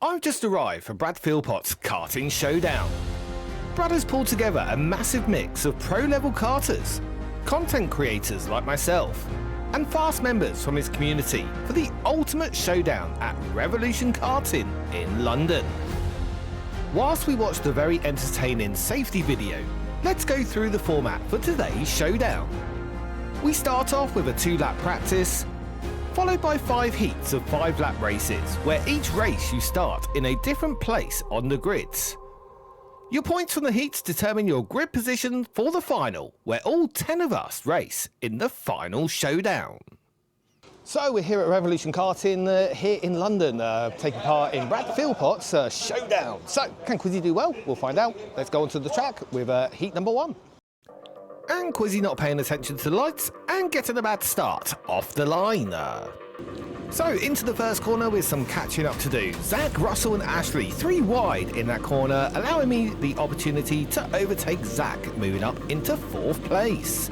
I've just arrived for Brad Philpott's Karting Showdown. Brad has pulled together a massive mix of pro-level karters, content creators like myself, and fast members from his community for the ultimate showdown at Revolution Karting in London. Whilst we watch the very entertaining safety video, let's go through the format for today's showdown. We start off with a 2-lap practice, followed by 5 heats of 5-lap races, where each race you start in a different place on the grids. Your points from the heats determine your grid position for the final, where all 10 of us race in the final showdown. So we're here at Revolution Karting here in London, taking part in Brad Philpott's showdown. So can Quizzy do well? We'll find out. Let's go onto the track with heat number 1. And Quizzy not paying attention to the lights and getting a bad start off the line. So into the first corner with some catching up to do. Zach, Russell and Ashley 3 wide in that corner, allowing me the opportunity to overtake Zach, moving up into 4th place.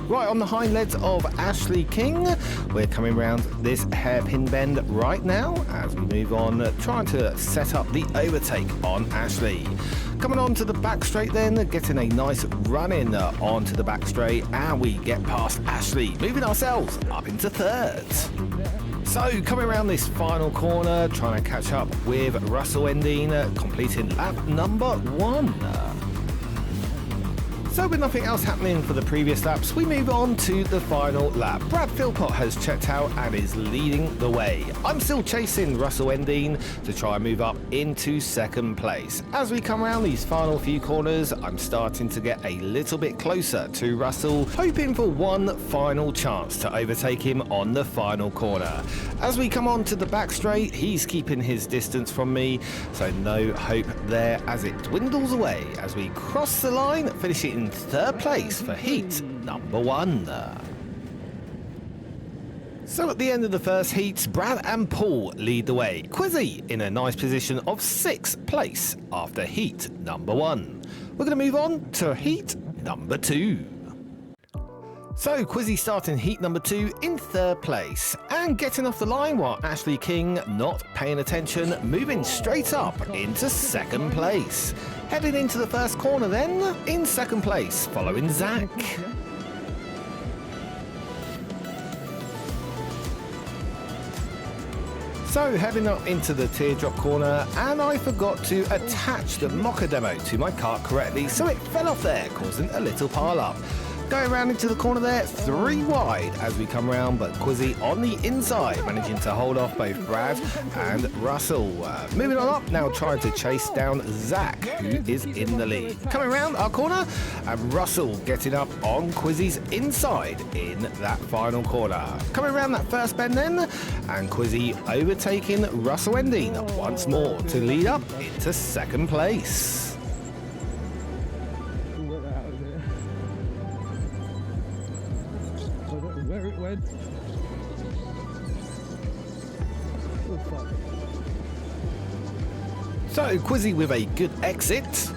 Right on the hind legs of Ashley King, we're coming round this hairpin bend right now as we move on, trying to set up the overtake on Ashley. Coming on to the back straight then, getting a nice run in onto the back straight, and we get past Ashley, moving ourselves up into 3rd. So coming around this final corner, trying to catch up with Russell Endine, completing lap number 1. So with nothing else happening for the previous laps, we move on to the final lap. Brad Philpott has checked out and is leading the way. I'm still chasing Russell Endine to try and move up into 2nd place. As we come around these final few corners, I'm starting to get a little bit closer to Russell, hoping for one final chance to overtake him on the final corner. As we come on to the back straight, he's keeping his distance from me, so no hope there as it dwindles away as we cross the line, finishing in 3rd place for heat number 1. So at the end of the first heats, Brad and Paul lead the way. Quizzy in a nice position of 6th place after heat number 1. We're going to move on to heat number 2. So Quizzy starting heat number 2 in 3rd place and getting off the line, while Ashley King not paying attention, moving straight up into 2nd place. Heading into the first corner then, in 2nd place, following Zach. So heading up into the teardrop corner, and I forgot to attach the mocker demo to my kart correctly, so it fell off there, causing a little pile up. Going around into the corner there, 3 wide as we come round, but Quizzy on the inside, managing to hold off both Brad and Russell. Moving on up, now trying to chase down Zach, who is in the lead. Coming around our corner, and Russell getting up on Quizzy's inside in that final corner. Coming around that first bend then, and Quizzy overtaking Russell Endine once more to lead up into 2nd place. Where it went. Oh, fuck. So Quizzy with a good exit,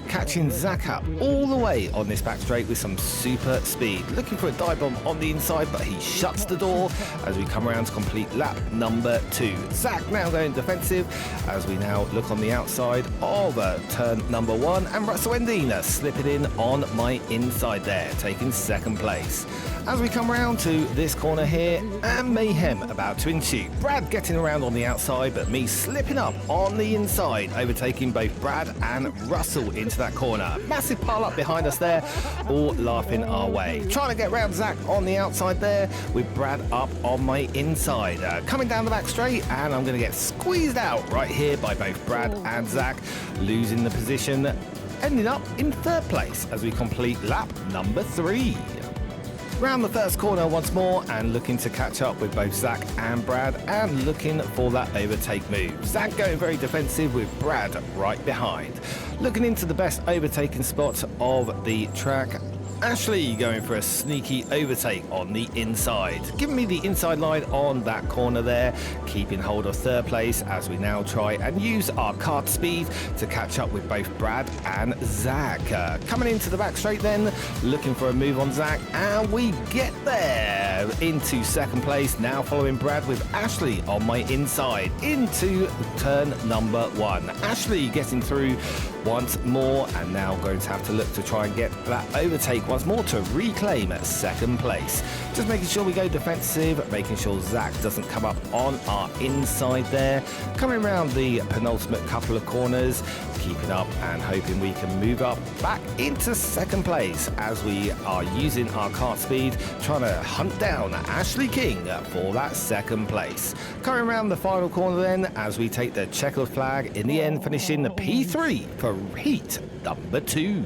catching Zach up all the way on this back straight with some super speed. Looking for a dive bomb on the inside, but he shuts the door as we come around to complete lap number 2. Zach now going defensive as we now look on the outside of turn number 1, and Russell Endine slipping in on my inside there, taking 2nd place. As we come around to this corner here, and mayhem about to ensue. Brad getting around on the outside, but me slipping up on the inside, overtaking both Brad and Russell into that corner. Massive pile up behind us there, all laughing our way. Trying to get round Zach on the outside there, with Brad up on my inside. Coming down the back straight, and I'm going to get squeezed out right here by both Brad and Zach, losing the position, ending up in 3rd place as we complete lap number 3. Round the first corner once more, and looking to catch up with both Zach and Brad, and looking for that overtake move. Zach going very defensive with Brad right behind. Looking into the best overtaking spot of the track, Ashley going for a sneaky overtake on the inside, giving me the inside line on that corner there, keeping hold of third place as we now try and use our kart speed to catch up with both Brad and Zach. Coming into the back straight then, looking for a move on Zach, and we get there into second place, now following Brad with Ashley on my inside into turn number 1. Ashley getting through once more, and now going to have to look to try and get that overtake once more to reclaim second place. Just making sure we go defensive, making sure Zach doesn't come up on our inside there. Coming around the penultimate couple of corners, keeping up and hoping we can move up back into second place as we are using our kart speed, trying to hunt down Ashley King for that second place. Coming around the final corner then as we take the checkered flag, in the end finishing the P3 for heat number 2.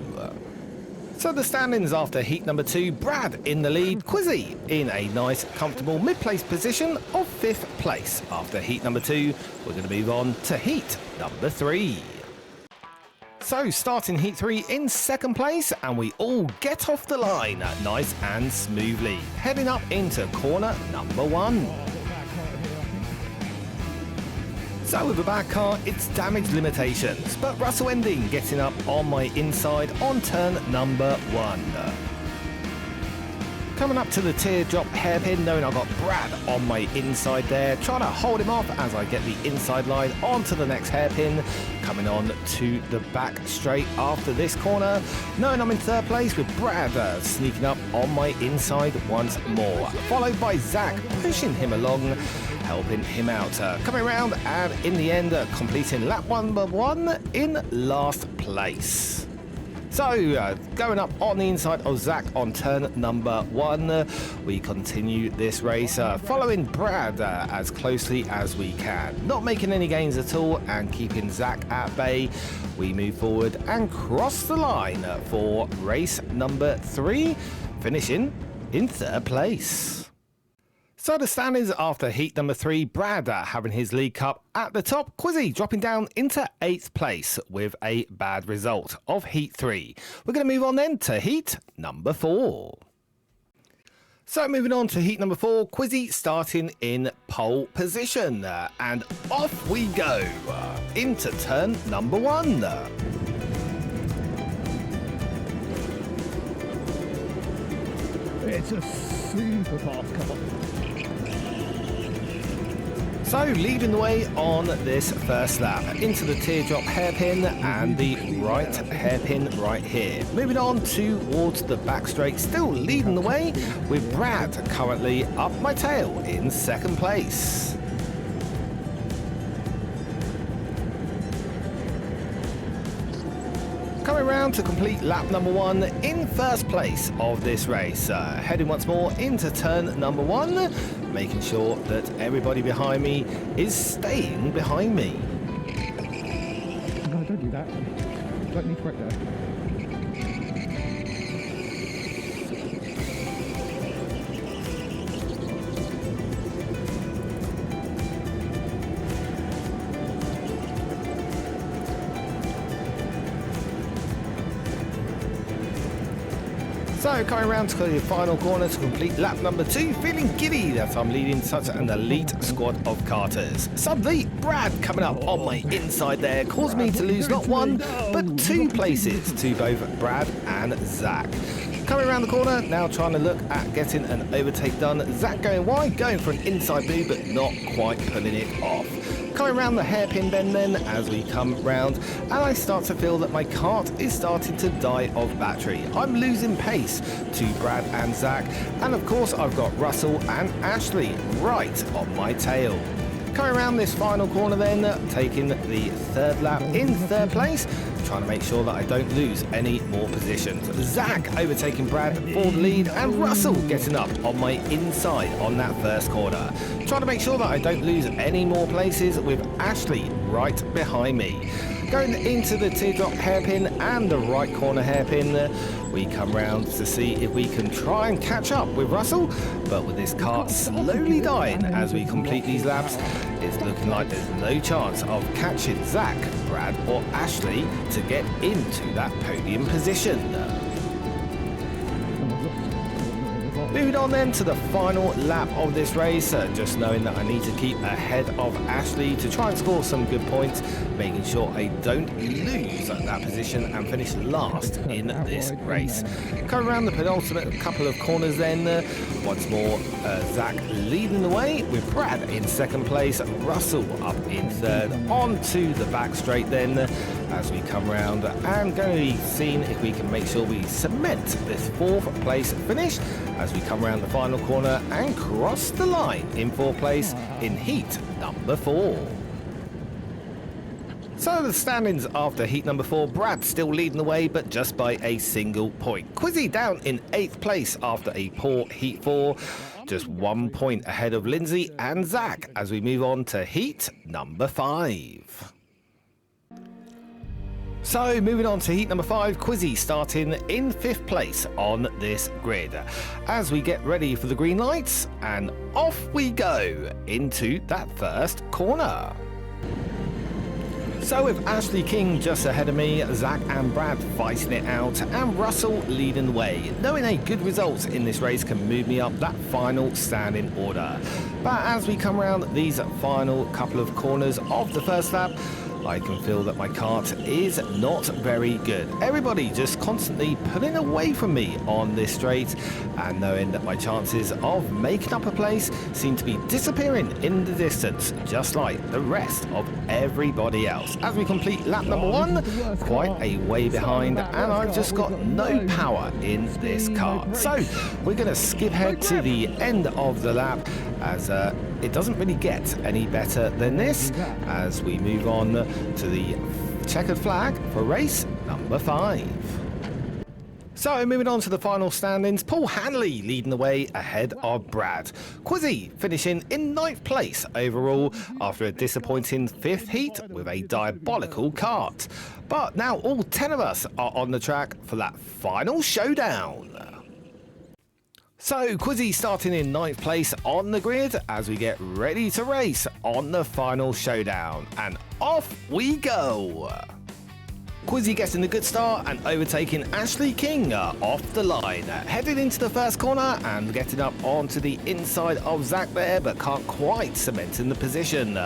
So the standings after heat number 2, Brad in the lead, Quizzy in a nice comfortable mid-place position of 5th place. After heat number 2, we're going to move on to heat number 3. So starting heat 3 in second place, and we all get off the line nice and smoothly, heading up into corner number 1. So with the back car, it's damage limitations, but Russell Ending getting up on my inside on turn number 1. Coming up to the teardrop hairpin, knowing I've got Brad on my inside there, trying to hold him off as I get the inside line onto the next hairpin. Coming on to the back straight after this corner, knowing I'm in third place with Brad sneaking up on my inside once more, followed by Zach pushing him along, helping him out. Coming around and in the end completing lap number 1 in last place. So, going up on the inside of Zach on turn number 1, we continue this race, following Brad as closely as we can. Not making any gains at all and keeping Zach at bay. We move forward and cross the line for race number 3, finishing in third place. So the standings after heat number 3, Brad having his league cup at the top, Quizzy dropping down into 8th place with a bad result of heat 3. We're going to move on then to heat number 4. So moving on to heat number 4, Quizzy starting in pole position, and off we go into turn number 1. It's a super fast car. So leading the way on this first lap into the teardrop hairpin and the right hairpin right here. Moving on towards the back straight, still leading the way with Brad currently up my tail in second place. Coming round to complete lap number 1 in first place of this race. Heading once more into turn number 1, making sure that everybody behind me is staying behind me. No, don't do that. Let me correct that. So coming around to the final corner to complete lap number 2, feeling giddy that I'm leading such an elite squad of karters. Suddenly, Brad coming up on my inside there caused me to lose not 1, but 2 places to both Brad and Zach. Coming around the corner, now trying to look at getting an overtake done. Zach going wide, going for an inside move, but not quite pulling it off. Coming around the hairpin bend then as we come round, and I start to feel that my kart is starting to die of battery. I'm losing pace to Brad and Zach, and of course I've got Russell and Ashley right on my tail. Coming around this final corner then, taking the third lap in third place, trying to make sure that I don't lose any more positions. Zach overtaking Brad for the lead, and Russell getting up on my inside on that first corner. Trying to make sure that I don't lose any more places with Ashley right behind me. Going into the teardrop hairpin and the right corner hairpin, we come round to see if we can try and catch up with Russell, but with this kart slowly dying as we complete these laps, it's looking like there's no chance of catching Zach, Brad or Ashley to get into that podium position. Moving on then to the final lap of this race, just knowing that I need to keep ahead of Ashley to try and score some good points, making sure I don't lose that position and finish last in this race. Coming around the penultimate couple of corners then, once more Zach leading the way with Brad in second place, Russell up in third, on to the back straight then as we come round and going to be seeing if we can make sure we cement this fourth place finish as we come around the final corner and cross the line in fourth place in heat number 4. So the standings after heat number 4, Brad still leading the way, but just by a single point. Quizzy down in 8th place after a poor heat 4, just 1 point ahead of Lindsay and Zach as we move on to heat number 5. So moving on to heat number 5, Quizzy starting in 5th place on this grid as we get ready for the green lights, and off we go into that first corner. So with Ashley King just ahead of me, Zach and Brad fighting it out, and Russell leading the way. Knowing a good result in this race can move me up that final standing order. But as we come around these final couple of corners of the first lap, I can feel that my kart is not very good. Everybody just constantly pulling away from me on this straight, and knowing that my chances of making up a place seem to be disappearing in the distance, just like the rest of everybody else. As we complete lap number 1, quite a way behind, and I've just got no power in this kart. So we're going to skip ahead to the end of the lap as it doesn't really get any better than this as we move on to the checkered flag for race number 5. So moving on to the final standings, Paul Hanley leading the way ahead of Brad. Quizzy finishing in 9th place overall after a disappointing 5th heat with a diabolical kart. But now all 10 of us are on the track for that final showdown. So Quizzy starting in 9th place on the grid as we get ready to race on the final showdown, and off we go. Quizzy getting a good start and overtaking Ashley King off the line, heading into the first corner and getting up onto the inside of Zach there, but can't quite cement in the position.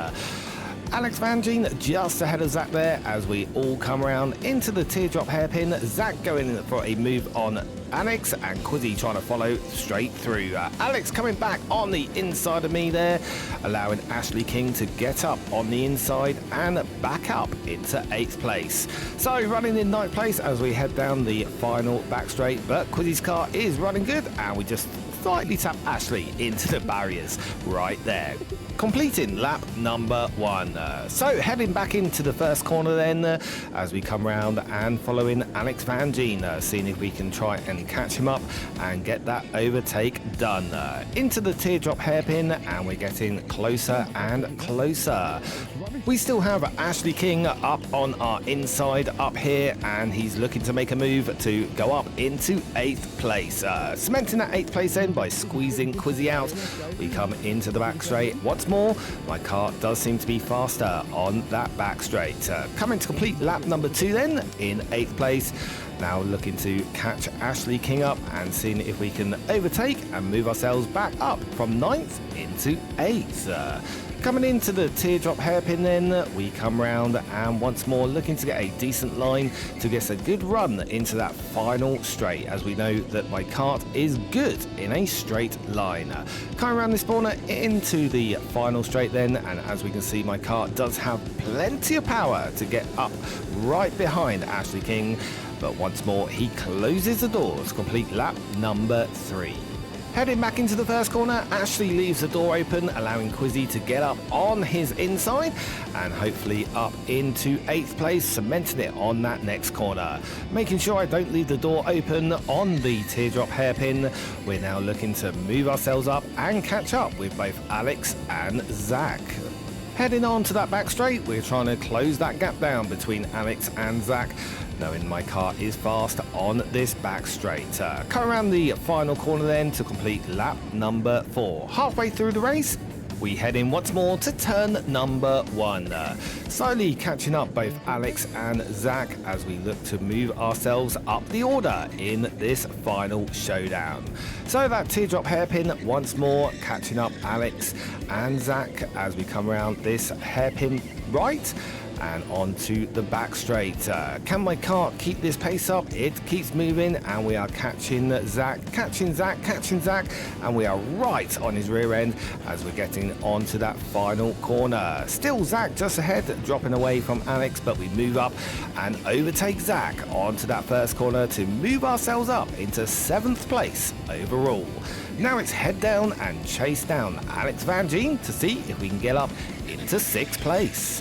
Alex Van Gien just ahead of Zach there as we all come around into the teardrop hairpin. Zach going in for a move on Alex and Quizzy trying to follow straight through. Alex coming back on the inside of me there, allowing Ashley King to get up on the inside and back up into 8th place. So running in 9th place as we head down the final back straight, but Quizzy's car is running good and we just slightly tap Ashley into the barriers right there, completing lap number 1. So heading back into the first corner then as we come round and following Alex Van Gien, seeing if we can try and catch him up and get that overtake done. Into the teardrop hairpin and we're getting closer and closer. We still have Ashley King up on our inside up here, and he's looking to make a move to go up into 8th place. Cementing that 8th place then by squeezing Quizzy out. We come into the back straight. Once more, my kart does seem to be faster on that back straight. Coming to complete lap number 2 then in 8th place. Now looking to catch Ashley King up and seeing if we can overtake and move ourselves back up from 9th into 8th. Coming into the teardrop hairpin then, we come round and once more looking to get a decent line to get a good run into that final straight, as we know that my kart is good in a straight line. Coming around this corner into the final straight then, and as we can see my kart does have plenty of power to get up right behind Ashley King, but once more he closes the doors, complete lap number 3. Heading back into the first corner, Ashley leaves the door open, allowing Quizzy to get up on his inside and hopefully up into 8th place, cementing it on that next corner. Making sure I don't leave the door open on the teardrop hairpin, we're now looking to move ourselves up and catch up with both Alex and Zach. Heading on to that back straight, we're trying to close that gap down between Alex and Zach, knowing my car is fast on this back straight. Come around the final corner then to complete lap number 4. Halfway through the race, we head in once more to turn number 1. Slowly catching up both Alex and Zach as we look to move ourselves up the order in this final showdown. So that teardrop hairpin once more, catching up Alex and Zach as we come around this hairpin right and onto the back straight. Can my kart keep this pace up? It keeps moving and we are catching Zach, and we are right on his rear end as we're getting onto that final corner. Still Zach just ahead, dropping away from Alex, but we move up and overtake Zach onto that first corner to move ourselves up into 7th place overall. Now it's head down and chase down Alex Van Gien to see if we can get up into 6th place.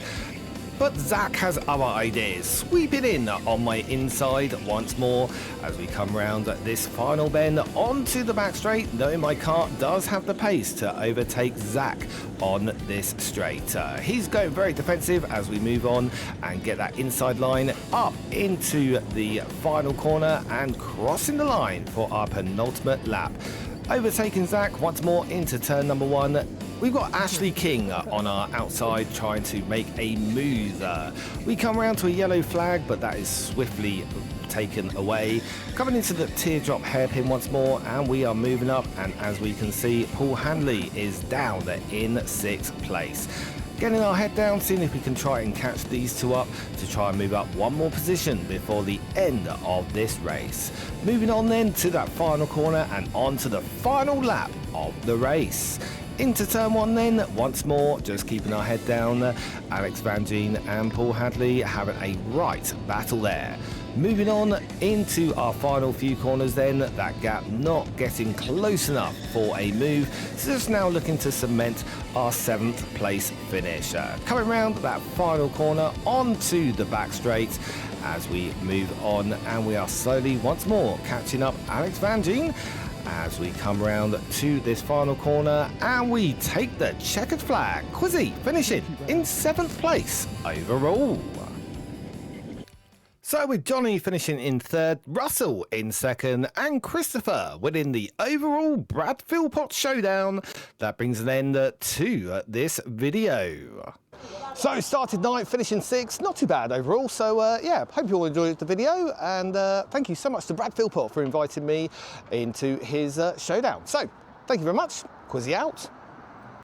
But Zach has other ideas, sweeping in on my inside once more as we come round this final bend onto the back straight, knowing my kart does have the pace to overtake Zach on this straight. He's going very defensive as we move on and get that inside line up into the final corner and crossing the line for our penultimate lap. Overtaking Zach once more into turn number 1. We've got Ashley King on our outside trying to make a move. We come around to a yellow flag, but that is swiftly taken away. Coming into the teardrop hairpin once more, and we are moving up. And as we can see, Paul Hanley is down in 6th place. Getting our head down, seeing if we can try and catch these two up to try and move up one more position before the end of this race. Moving on then to that final corner and on to the final lap of the race. Into turn 1 then, once more, just keeping our head down. Alex Van Gien and Paul Hadley having a right battle there. Moving on into our final few corners then, that gap not getting close enough for a move, so just now looking to cement our 7th place finish. Coming round that final corner onto the back straight as we move on, and we are slowly once more catching up Alex Van Gien as we come round to this final corner, and we take the checkered flag. Quizzy finishing in 7th place overall. So with Johnny finishing in 3rd, Russell in 2nd, and Christopher winning the overall Brad Philpott showdown, that brings an end to this video. So started 9th, finishing 6th, not too bad overall. So yeah, hope you all enjoyed the video, and thank you so much to Brad Philpott for inviting me into his showdown. So thank you very much. Quizzy out.